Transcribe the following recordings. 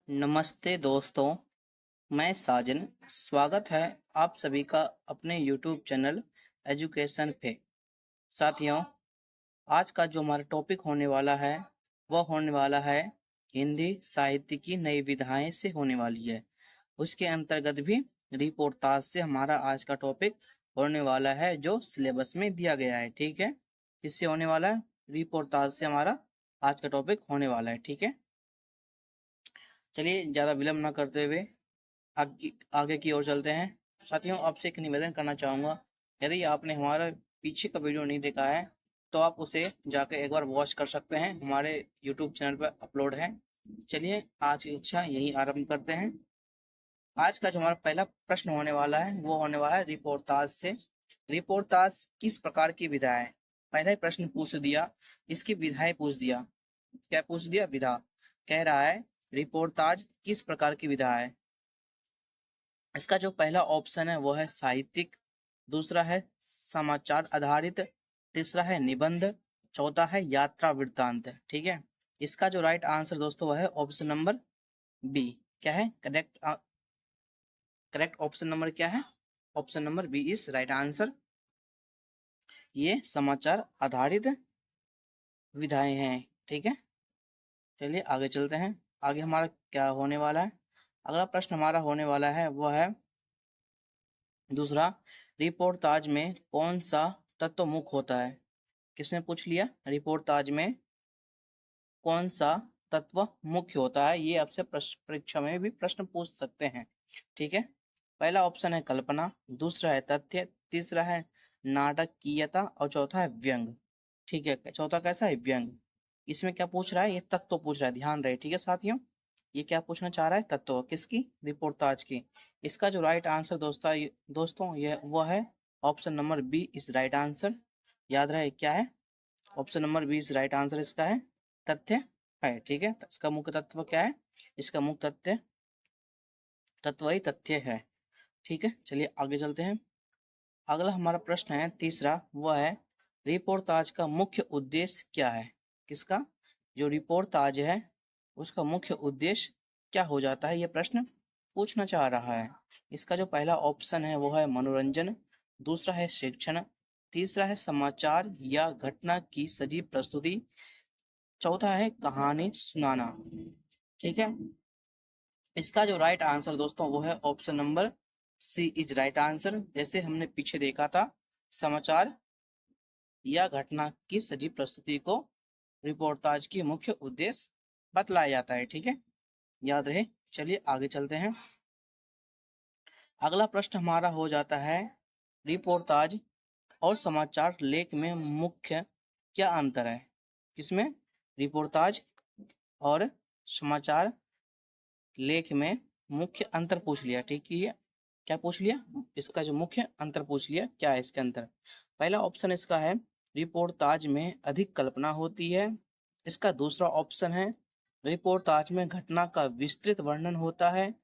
नमस्ते दोस्तों, मैं साजन। स्वागत है आप सभी का अपने YouTube चैनल एजुकेशन पे। साथियों, आज का जो हमारा टॉपिक होने वाला है वह होने वाला है हिंदी साहित्य की नई विधाएं से होने वाली है। उसके अंतर्गत भी रिपोर्टाज से हमारा आज का टॉपिक होने वाला है जो सिलेबस में दिया गया है। ठीक है, किससे होने वाला है? रिपोर्टाज से हमारा आज का टॉपिक होने वाला है। ठीक है, चलिए ज्यादा विलंब न करते हुए आगे की ओर चलते हैं। साथियों, आपसे एक निवेदन करना चाहूंगा, यदि आपने हमारा पीछे का वीडियो नहीं देखा है तो आप उसे जाकर एक बार वॉच कर सकते हैं, हमारे यूट्यूब चैनल पर अपलोड है। चलिए आज की कक्षा यही आरंभ करते हैं। आज का जो हमारा पहला प्रश्न होने वाला है वो होने वाला है रिपोर्टाज से। रिपोर्टाज किस प्रकार की विधा है? पहला ही प्रश्न पूछ दिया, इसकी विधाएं पूछ दिया। क्या पूछ दिया? विधा। कह रहा है रिपोर्टाज किस प्रकार की विधा है। इसका जो पहला ऑप्शन है वो है साहित्यिक, दूसरा है समाचार आधारित, तीसरा है निबंध, चौथा है यात्रा वृत्तांत। ठीक है, इसका जो राइट आंसर दोस्तों वह है ऑप्शन नंबर बी। क्या है करेक्ट? करेक्ट ऑप्शन नंबर क्या है? Option number B is right answer. ये समाचार आधारित विधाएं हैं। ठीक है, चलिए आगे चलते हैं। आगे हमारा क्या होने वाला है? अगला प्रश्न हमारा होने वाला है वह है दूसरा, रिपोर्टाज में कौन सा तत्व मुख्य होता है? किसने पूछ लिया? रिपोर्टाज में कौन सा तत्व मुख्य होता है? ये आपसे परीक्षा में भी प्रश्न पूछ सकते हैं। ठीक है, पहला ऑप्शन है कल्पना, दूसरा है तथ्य, तीसरा है नाटकीयता और चौथा है व्यंग। ठीक है, चौथा कैसा है? व्यंग। इसमें क्या पूछ रहा है? ये तत्व पूछ रहा है, ध्यान रहे। ठीक है साथियों, ये क्या पूछना चाह रहा है? तत्व किसकी? रिपोर्टाज की। इसका जो राइट आंसर दोस्तों ये वो है option number B is right answer. याद रहे क्या है? Option number B is right answer इसका है तथ्य है। ठीक है, इसका मुख्य तत्व क्या है? इसका मुख्य तत्व ही तथ्य है। ठीक है, चलिए आगे चलते हैं। अगला हमारा प्रश्न है तीसरा, वह है रिपोर्टाज का मुख्य उद्देश्य क्या है? किसका? जो रिपोर्टाज है उसका मुख्य उद्देश्य क्या हो जाता है? यह प्रश्न पूछना चाह रहा है। इसका जो पहला ऑप्शन है वो है मनोरंजन, दूसरा है शिक्षण, तीसरा है समाचार या घटना की सजीव प्रस्तुति, चौथा है कहानी सुनाना। ठीक है, इसका जो राइट आंसर दोस्तों वो है option number C is right answer. जैसे हमने पीछे देखा था, समाचार या घटना की सजीव प्रस्तुति को रिपोर्टाज की मुख्य उद्देश्य बतलाया जाता है। ठीक है, याद रहे। चलिए आगे चलते हैं। अगला प्रश्न हमारा हो जाता है रिपोर्टाज और समाचार लेख में मुख्य क्या अंतर है? किसमें? रिपोर्टाज और समाचार लेख में मुख्य अंतर पूछ लिया। ठीक है, क्या पूछ लिया? इसका जो मुख्य अंतर पूछ लिया, क्या है इसके अंतर? पहला ऑप्शन इसका है रिपोर्टाज में अधिक कल्पना होती है। इसका दूसरा ऑप्शन है रिपोर्टाज में घटना का विस्तृत वर्णन होता है।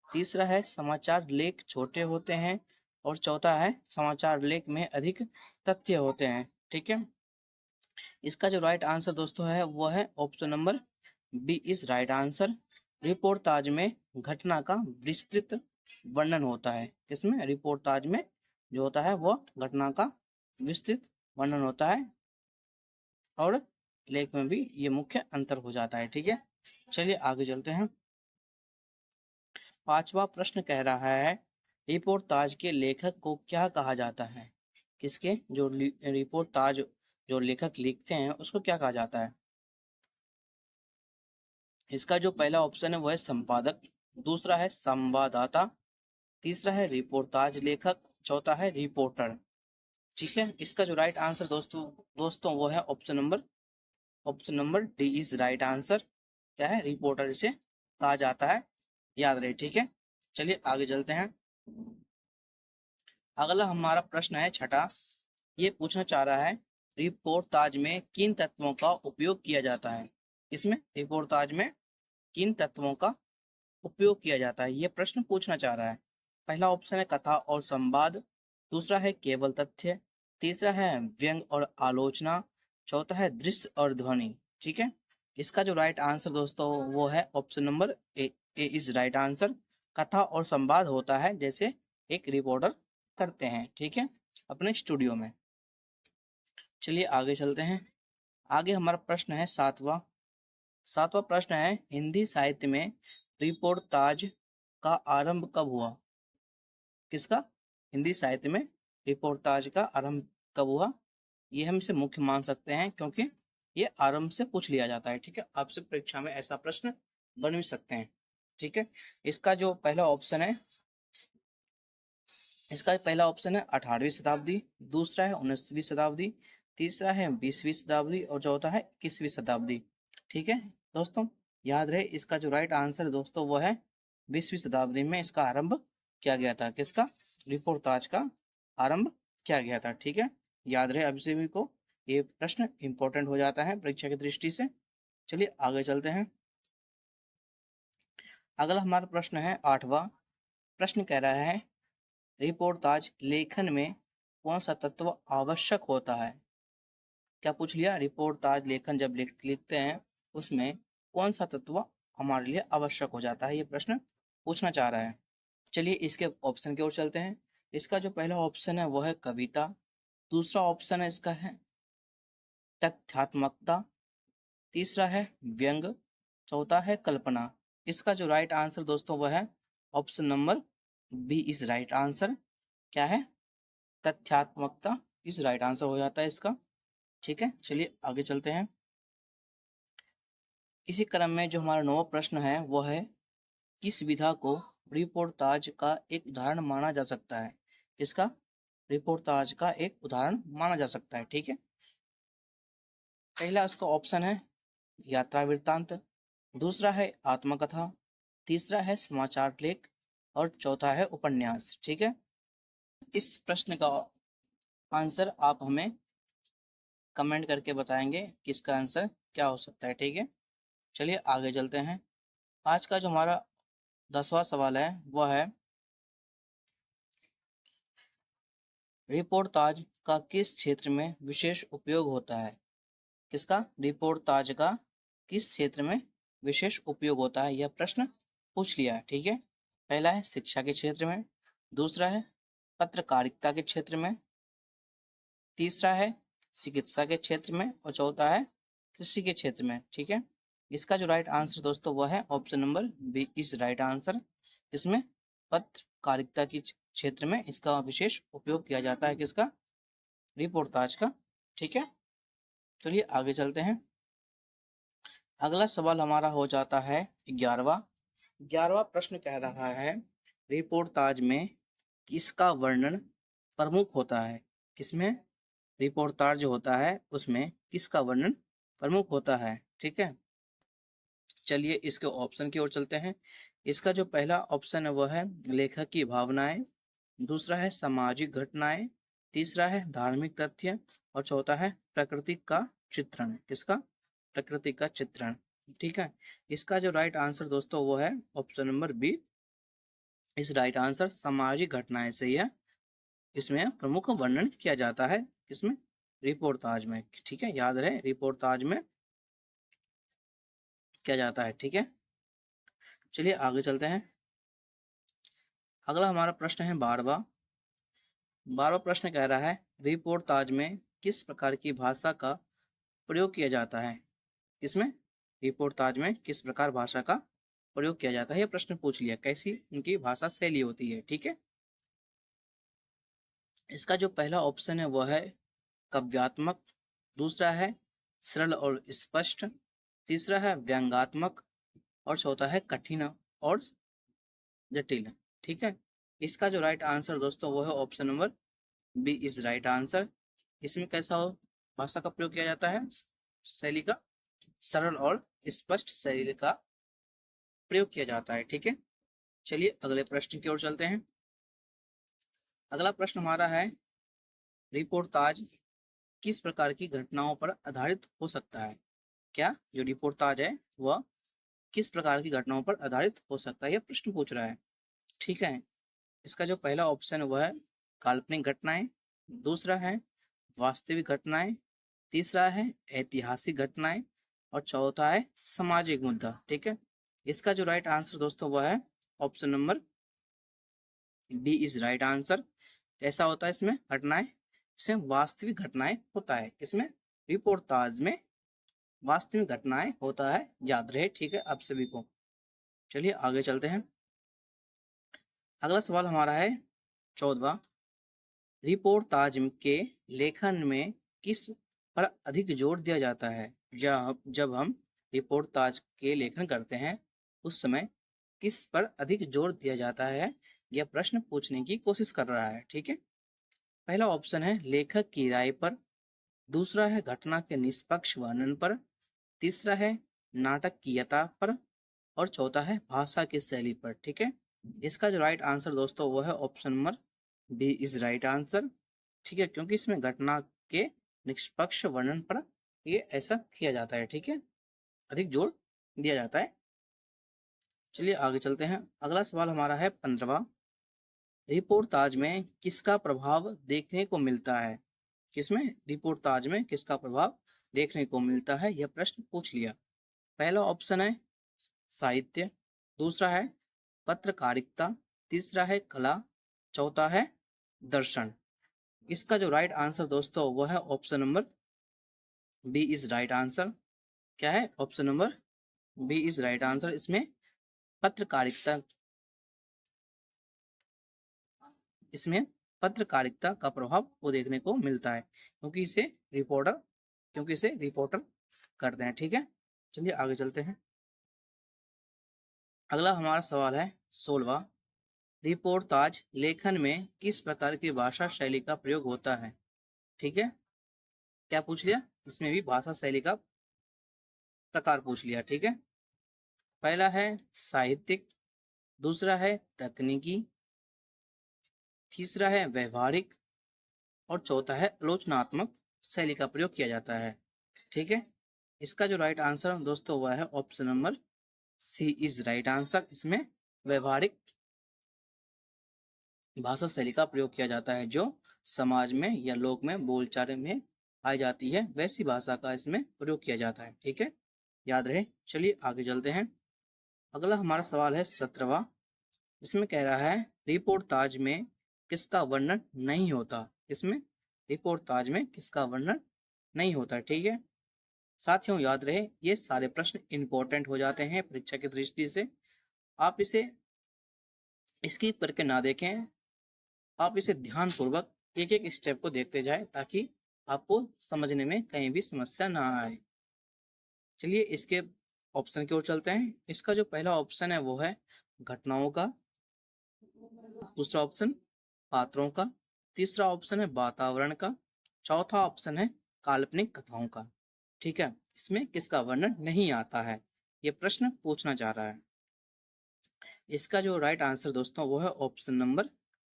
तीसरा है समाचार लेख छोटे होते हैं और चौथा है समाचार लेख में अधिक तथ्य होते हैं। ठीक है, इसका जो राइट आंसर दोस्तों है वो है option number B is right answer. Reportage में घटना का विस्तृत वर्णन होता है। किसमें? रिपोर्टाज में जो होता है वो घटना का विस्तृत वर्णन होता है और लेख में भी ये मुख्य अंतर हो जाता है। ठीक है, चलिए आगे चलते हैं। पांचवा प्रश्न कह रहा है रिपोर्टाज के लेखक को क्या कहा जाता है? किसके? जो रिपोर्टाज जो लेखक लिखते हैं उसको क्या कहा जाता है? इसका जो पहला ऑप्शन है वो है संपादक, दूसरा है संवाददाता, तीसरा है रिपोर्टाज लेखक, चौथा है रिपोर्टर। ठीक है, इसका जो राइट आंसर दोस्तों वो है option number D is right answer. क्या है? रिपोर्टर इसे कहा जाता है। याद रहे। ठीक है, चलिए आगे चलते हैं। अगला हमारा प्रश्न है छठा। ये पूछना चाह रहा है रिपोर्टाज में किन तत्वों का उपयोग किया जाता है? इसमें रिपोर्टाज में किन तत्वों का उपयोग किया जाता है? ये प्रश्न पूछना चाह रहा है। पहला ऑप्शन है कथा और संवाद, दूसरा है केवल तथ्य, तीसरा है व्यंग और आलोचना, चौथा है दृश्य और ध्वनि। ठीक है, इसका जो राइट आंसर दोस्तों वो है option number A A is right answer. कथा और संवाद होता है जैसे एक रिपोर्टर करते हैं, ठीक है, अपने स्टूडियो में। चलिए आगे चलते हैं। आगे हमारा प्रश्न है सातवां प्रश्न है, हिंदी साहित्य में रिपोर्टाज का आरंभ कब हुआ? किसका? हिंदी साहित्य में रिपोर्टाज का आरंभ कब हुआ? ये हम इसे मुख्य मान सकते हैं क्योंकि ये आरंभ से पूछ लिया जाता है, ठीक है। आपसे परीक्षा में ऐसा प्रश्न बन भी सकते हैं, ठीक है। इसका जो पहला ऑप्शन है, इसका पहला ऑप्शन है 18वीं शताब्दी, दूसरा है 19वीं शताब्दी, तीसरा है 20वीं शताब्दी और चौथा है 21वीं शताब्दी, ठीक है दोस्तों। याद रहे इसका जो राइट आंसर दोस्तों वो है 20वीं शताब्दी में इसका आरंभ किया गया था। किसका? रिपोर्टाज का आरंभ किया गया था, ठीक है। याद रहे अभी सभी को, ये प्रश्न इंपॉर्टेंट हो जाता है परीक्षा की दृष्टि से। चलिए आगे चलते हैं। अगला हमारा प्रश्न है 8वां। प्रश्न कह रहा है रिपोर्टाज लेखन में कौन सा तत्व आवश्यक होता है? क्या पूछ लिया? रिपोर्टाज लेखन जब लिखते हैं उसमें कौन सा तत्व हमारे लिए आवश्यक हो जाता है, ये प्रश्न पूछना चाह रहा है। चलिए इसके ऑप्शन की ओर चलते हैं। इसका जो पहला ऑप्शन है वो है कविता, दूसरा ऑप्शन है इसका है तथ्यात्मकता, तीसरा है व्यंग, चौथा है कल्पना। इसका जो राइट आंसर दोस्तों वो है option number B is right answer. क्या है? तथ्यात्मकता इज राइट आंसर हो जाता है इसका, ठीक है। चलिए आगे चलते हैं। इसी क्रम में जो हमारा 9वां प्रश्न है वो है किस विधा को रिपोर्टाज का एक उदाहरण माना जा सकता है? किसका? रिपोर्टाज का एक उदाहरण माना जा सकता है, ठीक है। पहला उसका ऑप्शन है यात्रा वृत्तांत, दूसरा है आत्मकथा, तीसरा है समाचार लेख और चौथा है उपन्यास, ठीक है। इस प्रश्न का आंसर आप हमें कमेंट करके बताएंगे कि इसका आंसर क्या हो सकता है, ठीक है। चलिए आगे चलते हैं। आज का जो हमारा 10वां सवाल है वह है रिपोर्टाज का किस क्षेत्र में विशेष उपयोग होता है? किसका? रिपोर्टाज का किस क्षेत्र में विशेष उपयोग होता है, यह प्रश्न पूछ लिया है, ठीक है। पहला है शिक्षा के क्षेत्र में, दूसरा है पत्रकारिता के क्षेत्र में, तीसरा है चिकित्सा के क्षेत्र में और चौथा है कृषि के क्षेत्र में, ठीक है। इसका जो राइट आंसर दोस्तों वह है option number B is right answer. इसमें पत्रकारिता के क्षेत्र में इसका विशेष उपयोग किया जाता है। किसका? रिपोर्टाज का, ठीक है। चलिए आगे चलते हैं। अगला सवाल हमारा हो जाता है 11वां प्रश्न कह रहा है रिपोर्टाज में किसका वर्णन प्रमुख होता है? किसमें? रिपोर्टाज जो होता है उसमें किसका वर्णन प्रमुख होता है, ठीक है। चलिए इसके ऑप्शन की ओर चलते हैं। इसका जो पहला ऑप्शन है वह है लेखक की भावनाएं, दूसरा है सामाजिक घटनाएं, तीसरा है धार्मिक तथ्य और चौथा है प्रकृति का चित्रण। किसका? प्रकृति का चित्रण, ठीक है। इसका जो राइट आंसर दोस्तों वो है ऑप्शन नंबर बी इस राइट आंसर। सामाजिक घटनाएं से यह इसमें प्रमुख वर्णन किया जाता है। इसमें रिपोर्टाज में, ठीक है। याद रहे रिपोर्टाज में किया जाता है, ठीक है। चलिए आगे चलते हैं। अगला हमारा प्रश्न है 12वां प्रश्न कह रहा है रिपोर्टाज में किस प्रकार की भाषा का प्रयोग किया जाता है? इसमें रिपोर्टाज में किस प्रकार भाषा का प्रयोग किया जाता है, यह प्रश्न पूछ लिया। कैसी उनकी भाषा शैली होती है, ठीक है। इसका जो पहला ऑप्शन है वह है काव्यात्मक, दूसरा है सरल और स्पष्ट, तीसरा है व्यंग्यात्मक और चौथा है कठिन और जटिल, ठीक है। इसका जो राइट आंसर दोस्तों वो है option number B is right answer. इसमें कैसा हो भाषा का प्रयोग किया जाता है? शैली का सरल और स्पष्ट शैली का प्रयोग किया जाता है, ठीक है। चलिए अगले प्रश्न की ओर चलते हैं। अगला प्रश्न हमारा है रिपोर्टाज किस प्रकार की घटनाओं पर आधारित हो सकता है? क्या जो रिपोर्टाज है वह किस प्रकार की घटनाओं पर आधारित हो सकता है, यह प्रश्न पूछ रहा है, ठीक है। इसका जो पहला ऑप्शन है वह है काल्पनिक घटनाएं, दूसरा है वास्तविक घटनाएं, तीसरा है ऐतिहासिक घटनाएं और चौथा है सामाजिक मुद्दा, ठीक है। इसका जो राइट आंसर दोस्तों वह है option number B is right answer. कैसा होता है इसमें घटनाएं, इसमें वास्तविक घटनाएं होता है, इसमें रिपोर्टाज में वास्तविक घटनाएं होता है, याद रहे, ठीक है आप सभी को। चलिए आगे चलते हैं। अगला सवाल हमारा है 14वां, रिपोर्टाज के लेखन में किस पर अधिक जोर दिया जाता है। जब हम रिपोर्टाज के लेखन करते हैं उस समय किस पर अधिक जोर दिया जाता है, यह प्रश्न पूछने की कोशिश कर रहा है, ठीक है। पहला ऑप्शन है लेखक की राय पर, दूसरा है घटना के निष्पक्ष वर्णन पर, तीसरा है नाटकीयता पर, और चौथा है भाषा की शैली पर, ठीक है। इसका जो राइट आंसर दोस्तों वो है option number B is right answer, ठीक है, क्योंकि इसमें घटना के निष्पक्ष वर्णन पर ये ऐसा किया जाता है, ठीक है, अधिक जोर दिया जाता है। चलिए आगे चलते हैं। अगला सवाल हमारा है 15वां, रिपोर्टाज में किसका प्रभाव देखने को मिलता है। किसमें, रिपोर्टाज में किसका प्रभाव देखने को मिलता है, यह प्रश्न पूछ लिया। पहला ऑप्शन है साहित्य, दूसरा है पत्रकारिता, तीसरा है कला, चौथा है दर्शन। इसका जो राइट आंसर दोस्तों वह है option number B is right answer. क्या है, option number B is right answer. इसमें पत्रकारिता, इसमें पत्रकारिता का प्रभाव वो देखने को मिलता है, क्योंकि इसे रिपोर्टर करते हैं, ठीक है। चलिए आगे चलते हैं। अगला हमारा सवाल है 16वां, रिपोर्टाज लेखन में किस प्रकार की भाषा शैली का प्रयोग होता है, ठीक है। क्या पूछ लिया, इसमें भी भाषा शैली का प्रकार पूछ लिया, ठीक है। पहला है साहित्यिक, दूसरा है तकनीकी, तीसरा है व्यवहारिक, और चौथा है आलोचनात्मक शैली का प्रयोग किया जाता है, ठीक है। इसका जो राइट आंसर दोस्तों वह है option number C is right answer. इसमें व्यवहारिक भाषा शैली का प्रयोग किया जाता है, जो समाज में या लोक में बोलचाल में पाई जाती है, वैसी भाषा का इसमें प्रयोग किया जाता है, ठीक है, याद रहे। चलिए आगे चलते हैं। अगला हमारा सवाल है 17वां, इसमें कह रहा है रिपोर्टाज में किसका वर्णन नहीं होता। इसमें रिपोर्टाज में किसका वर्णन नहीं होता, ठीक है। साथियों याद रहे, ये सारे प्रश्न इंपॉर्टेंट हो जाते हैं परीक्षा की दृष्टि से। आप इसे स्किप करके ना देखें, आप इसे ध्यान पूर्वक एक एक स्टेप को देखते जाएं, ताकि आपको समझने में कहीं भी समस्या ना आए। चलिए इसके ऑप्शन की ओर चलते हैं। इसका जो पहला ऑप्शन है वो है घटनाओं का, दूसरा ऑप्शन पात्रों का, तीसरा ऑप्शन है वातावरण का, चौथा ऑप्शन है काल्पनिक कथाओं का, ठीक है। इसमें किसका वर्णन नहीं आता है, ये प्रश्न पूछना चाह रहा है। इसका जो राइट आंसर दोस्तों वो है option number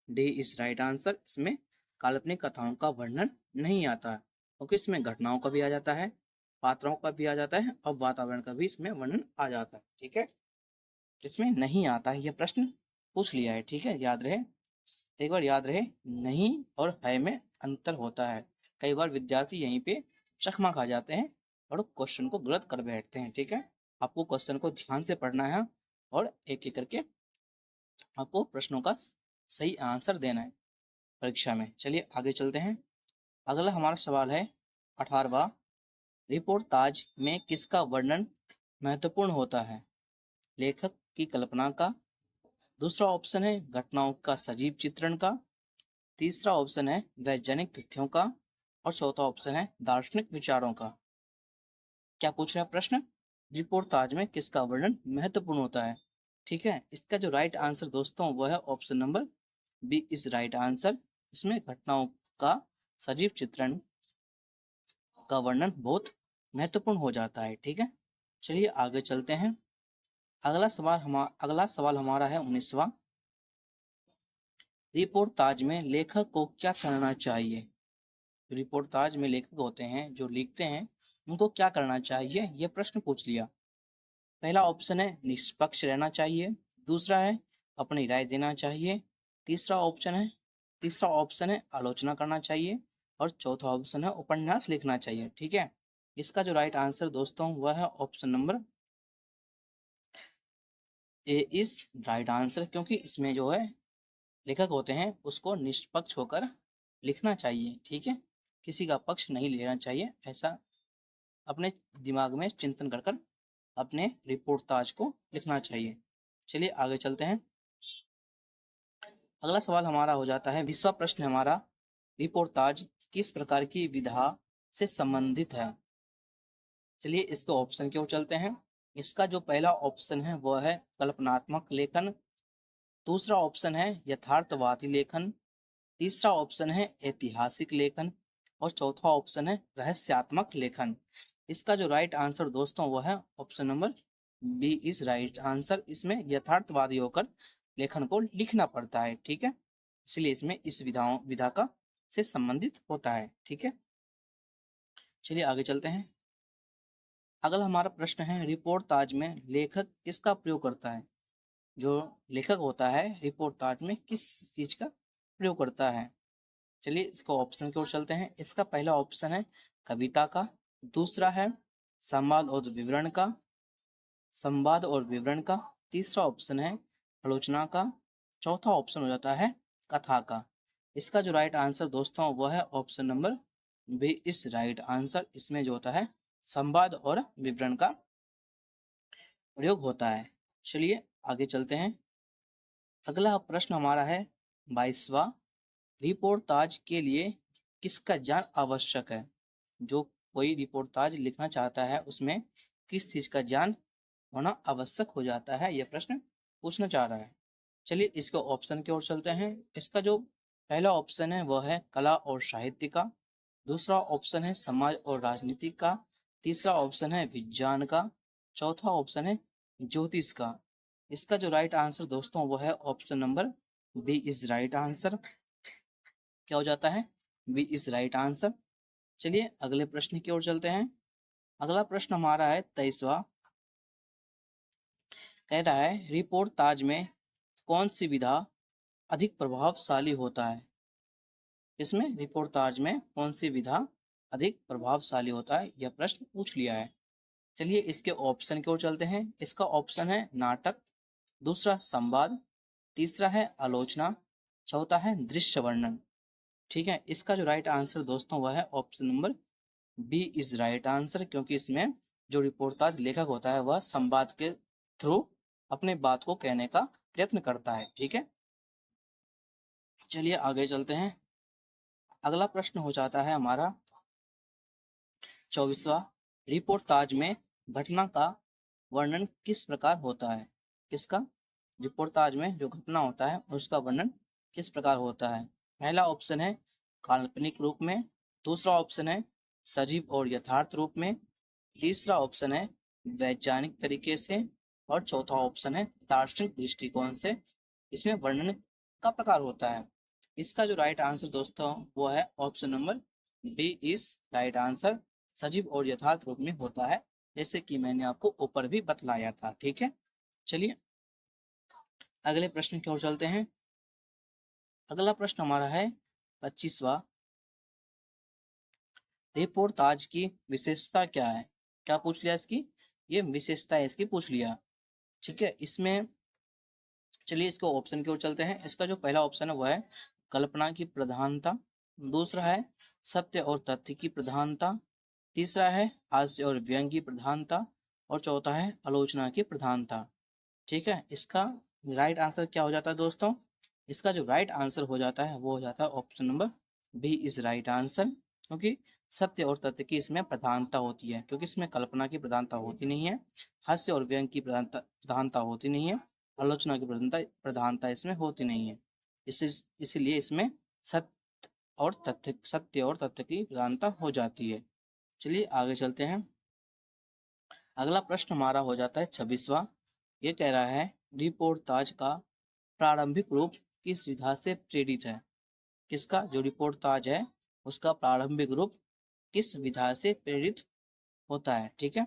D is right answer. इसमें काल्पनिक कथाओं का वर्णन नहीं आता है, क्योंकि इसमें घटनाओं का भी आ जाता है, पात्रों का भी आ जाता है, और वातावरण का भी इसमें वर्णन आ जाता है, ठीक है। इसमें नहीं आता है, यह प्रश्न पूछ लिया है, ठीक है, याद रहे, एक बार याद रहे, नहीं और है में अंतर होता है। कई बार विद्यार्थी यहीं पे चकमा खा जाते हैं और क्वेश्चन को गलत कर बैठते हैं, ठीक है। आपको क्वेश्चन को ध्यान से पढ़ना है और एक एक करके आपको प्रश्नों का सही आंसर देना है परीक्षा में। चलिए आगे चलते हैं। अगला हमारा सवाल है 18वां, रिपोर्टाज में किसका वर्णन महत्वपूर्ण होता है। लेखक की कल्पना का, दूसरा ऑप्शन है घटनाओं का सजीव चित्रण का, तीसरा ऑप्शन है वैज्ञानिक तथ्यों का, और चौथा ऑप्शन है दार्शनिक विचारों का। क्या पूछ रहा है प्रश्न, रिपोर्टाज में किसका वर्णन महत्वपूर्ण होता है, ठीक है। इसका जो राइट आंसर दोस्तों वह है option number B is right answer. इसमें घटनाओं का सजीव चित्रण का वर्णन बहुत महत्वपूर्ण हो जाता है, ठीक है। चलिए आगे चलते हैं। अगला सवाल हमारा है 19वां, रिपोर्टाज में लेखक को क्या करना चाहिए। रिपोर्टाज में लेखक होते हैं जो लिखते हैं, उनको क्या करना चाहिए, यह प्रश्न पूछ लिया। पहला ऑप्शन है निष्पक्ष रहना चाहिए, दूसरा है अपनी राय देना चाहिए, तीसरा ऑप्शन है आलोचना करना चाहिए, और चौथा ऑप्शन है उपन्यास लिखना चाहिए, ठीक है। इसका जो राइट आंसर दोस्तों वह है option number A is right answer, क्योंकि इसमें जो है लेखक होते हैं उसको निष्पक्ष होकर लिखना चाहिए, ठीक है, किसी का पक्ष नहीं लेना चाहिए, ऐसा अपने दिमाग में चिंतन कर कर अपने रिपोर्टाज को लिखना चाहिए। चलिए आगे चलते हैं। अगला सवाल हमारा हो जाता है, 20वां प्रश्न हमारा, रिपोर्टाज किस प्रकार की विधा से संबंधित है। चलिए इसके ऑप्शन की ओर चलते हैं। इसका जो पहला ऑप्शन है वह है कल्पनात्मक लेखन, दूसरा ऑप्शन है यथार्थवादी लेखन, तीसरा ऑप्शन है ऐतिहासिक लेखन और चौथा ऑप्शन है रहस्यात्मक लेखन। इसका जो राइट आंसर दोस्तों वह है option number B is right answer. इसमें यथार्थवादी होकर लेखन को लिखना पड़ता है, ठीक है, इसलिए इसमें इस विधा का से संबंधित होता है, ठीक है। चलिए आगे चलते हैं। अगला हमारा प्रश्न है, रिपोर्टाज में लेखक किसका प्रयोग करता है। जो लेखक होता है रिपोर्टाज में किस चीज का प्रयोग करता है। चलिए इसको ऑप्शन की ओर चलते हैं। इसका पहला ऑप्शन है कविता का, दूसरा है संवाद और विवरण का, तीसरा ऑप्शन है आलोचना का, चौथा ऑप्शन हो जाता है कथा का। इसका जो राइट आंसर दोस्तों वह है ऑप्शन नंबर बी इस राइट आंसर। इसमें जो होता है संवाद और विवरण का प्रयोग होता है। चलिए आगे चलते हैं। अगला प्रश्न हमारा है 22वां, रिपोर्टाज के लिए किसका ज्ञान आवश्यक है। जो कोई रिपोर्टाज लिखना चाहता है उसमें किस चीज का ज्ञान होना आवश्यक हो जाता है, यह प्रश्न पूछना चाह रहा है। चलिए इसके ऑप्शन की ओर चलते हैं। इसका जो पहला ऑप्शन है वह है कला और साहित्य का, दूसरा ऑप्शन है समाज और राजनीति का, तीसरा ऑप्शन है विज्ञान का, चौथा ऑप्शन है ज्योतिष का। इसका जो राइट आंसर दोस्तों वो है option number B is right answer. क्या हो जाता है, बी इज राइट आंसर। चलिए अगले प्रश्न की ओर चलते हैं। अगला प्रश्न हमारा है 23वां, कह रहा है रिपोर्टाज में कौन सी विधा अधिक प्रभावशाली होता है। इसमें रिपोर्टाज में कौन सी विधा अधिक प्रभावशाली होता है, यह प्रश्न पूछ लिया है। चलिए इसके ऑप्शन की ओर चलते हैं। इसका ऑप्शन है नाटक, दूसरा संवाद, तीसरा है आलोचना, चौथा है दृश्य वर्णन। ठीक है, इसका जो राइट आंसर दोस्तों वह है option number B is right answer, क्योंकि इसमें जो रिपोर्टाज लेखक होता है वह संवाद के थ्रू अपने बात को कहने का प्रयत्न करता है, ठीक है। चलिए आगे चलते हैं। अगला प्रश्न हो जाता है हमारा 24वां, रिपोर्टाज में घटना का वर्णन किस प्रकार होता है। किसका, रिपोर्टाज में जो घटना होता है उसका वर्णन किस प्रकार होता है। पहला ऑप्शन है काल्पनिक रूप में, दूसरा ऑप्शन है सजीव और यथार्थ रूप में, तीसरा ऑप्शन है वैज्ञानिक तरीके से और चौथा ऑप्शन है दार्शनिक दृष्टिकोण से इसमें वर्णन का प्रकार होता है। इसका जो राइट आंसर दोस्तों वो है option number B is right answer, सजीव और यथार्थ रूप में होता है, जैसे कि मैंने आपको ऊपर भी बतलाया था, ठीक है। चलिए अगले प्रश्न की ओर चलते हैं। अगला प्रश्न हमारा है 25वां, रिपोर्टाज की विशेषता क्या है। क्या पूछ लिया इसकी, ये विशेषता है इसकी पूछ लिया, ठीक है। इसमें चलिए इसको ऑप्शन की ओर चलते हैं। इसका जो पहला ऑप्शन है वह है कल्पना की प्रधानता, दूसरा है सत्य और तथ्य की प्रधानता, तीसरा है हास्य और व्यंग की प्रधानता और चौथा है आलोचना की प्रधानता, ठीक है। इसका राइट आंसर क्या हो जाता है दोस्तों, इसका जो राइट आंसर हो जाता है वो हो जाता है option number B is right answer, क्योंकि सत्य और तथ्य की इसमें प्रधानता होती है, क्योंकि इसमें कल्पना की प्रधानता होती नहीं है, हास्य और व्यंग की प्रधानता होती नहीं है, आलोचना की प्रधानता इसमें होती नहीं है। इसीलिए इसमें सत्य और तथ्य की प्रधानता हो जाती है। चलिए आगे चलते हैं। अगला प्रश्न हमारा हो जाता है 26वां। ये कह रहा है रिपोर्टाज का प्रारंभिक रूप किस विधा से प्रेरित है। किसका, जो रिपोर्टाज है उसका प्रारंभिक रूप किस विधा से प्रेरित होता है, ठीक है।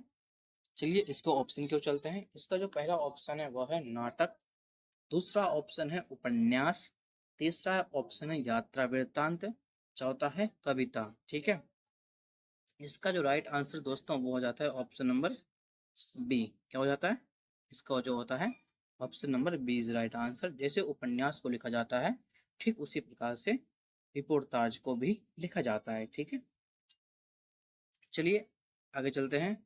चलिए इसको ऑप्शन की ओर चलते हैं। इसका जो पहला ऑप्शन है वह है नाटक, दूसरा ऑप्शन है उपन्यास, तीसरा ऑप्शन है यात्रा वृत्तांत, चौथा है कविता, ठीक है। इसका जो राइट आंसर दोस्तों वो हो जाता है ऑप्शन नंबर बी। क्या हो जाता है, इसका जो होता है option number B is right answer. जैसे उपन्यास को लिखा जाता है ठीक उसी प्रकार से रिपोर्टाज को भी लिखा जाता है। ठीक है, चलिए आगे चलते हैं।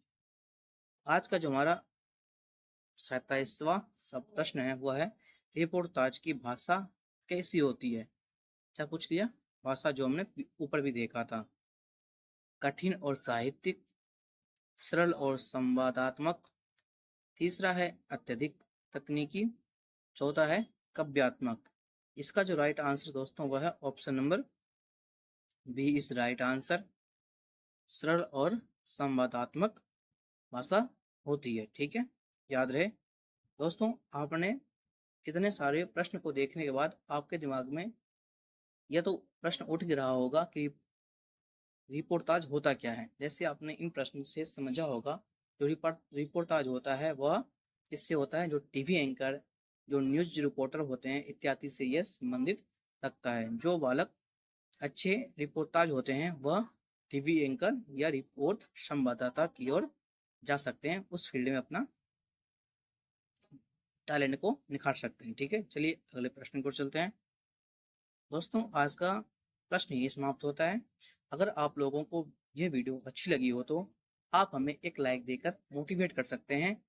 आज का जो हमारा 27वां सब प्रश्न है वह है रिपोर्टाज की भाषा कैसी होती है। क्या पूछ लिया? भाषा जो हमने ऊपर भी देखा था, कठिन और साहित्यिक, सरल और संवादात्मक, तीसरा है अत्यधिक तकनीकी, चौथा है काव्यात्मक। इसका जो राइट आंसर दोस्तों वह है option number B is right answer. सरल और संवादात्मक भाषा होती है। ठीक है, याद रहे दोस्तों। आपने इतने सारे प्रश्न को देखने के बाद आपके दिमाग में यह तो प्रश्न उठ गिरा होगा कि रिपोर्टाज होता क्या है। जैसे आपने इन प्रश्नों से समझा होगा, जो रिपोर्टाज होता है वह इससे होता है जो टीवी एंकर, जो न्यूज रिपोर्टर होते हैं इत्यादि से यह संबंधित रखता है। जो बालक अच्छे रिपोर्टाज होते हैं वह टीवी एंकर या रिपोर्ट संवाददाता की ओर जा सकते हैं, उस फील्ड में अपना टैलेंट को निखार सकते हैं। ठीक है, चलिए अगले प्रश्न को चलते हैं। दोस्तों आज का प्रश्न ये समाप्त होता है। अगर आप लोगों को यह वीडियो अच्छी लगी हो तो आप हमें एक लाइक देकर मोटिवेट कर सकते हैं,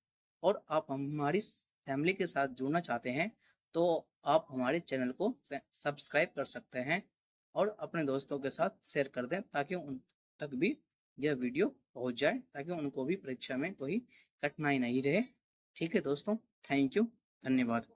और आप हमारी फैमिली के साथ जुड़ना चाहते हैं तो आप हमारे चैनल को सब्सक्राइब कर सकते हैं और अपने दोस्तों के साथ शेयर कर दें ताकि उन तक भी यह वीडियो पहुंच जाए, ताकि उनको भी परीक्षा में कोई कठिनाई नहीं रहे। ठीक है दोस्तों, थैंक यू, धन्यवाद।